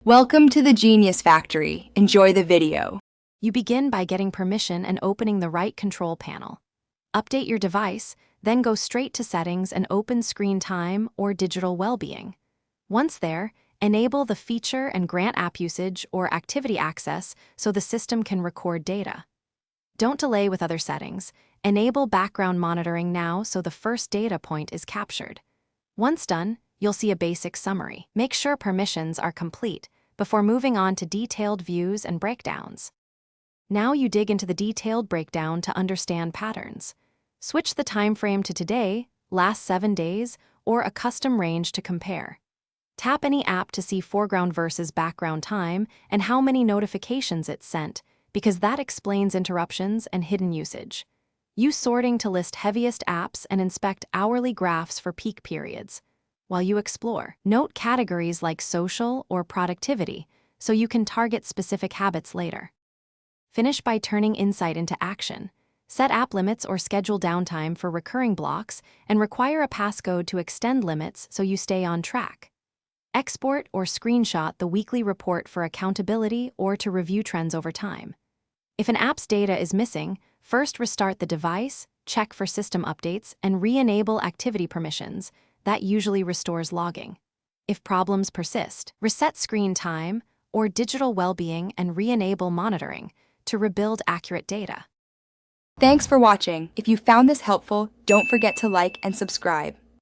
Welcome to the Genius Factory. Enjoy the video. You begin by getting permission and opening the right control panel. Update your device, then go straight to Settings and open Screen Time or Digital Wellbeing. Once there, enable the Feature and Grant App Usage or Activity Access so the system can record data. Don't delay with other settings. Enable background monitoring now so the first data point is captured. Once done, you'll see a basic summary. Make sure permissions are complete before moving on to detailed views and breakdowns. Now you dig into the detailed breakdown to understand patterns. Switch the time frame to today, last 7 days, or a custom range to compare. Tap any app to see foreground versus background time and how many notifications it's sent, because that explains interruptions and hidden usage. Use sorting to list heaviest apps and inspect hourly graphs for peak periods. While you explore, note categories like social or productivity so you can target specific habits later. Finish by turning insight into action. Set app limits or schedule downtime for recurring blocks and require a passcode to extend limits so you stay on track. Export or screenshot the weekly report for accountability or to review trends over time. If an app's data is missing, first restart the device, check for system updates, and re-enable activity permissions. That usually restores logging. If problems persist, reset screen time or digital well-being and re-enable monitoring to rebuild accurate data. Thanks for watching. If you found this helpful, don't forget to like and subscribe.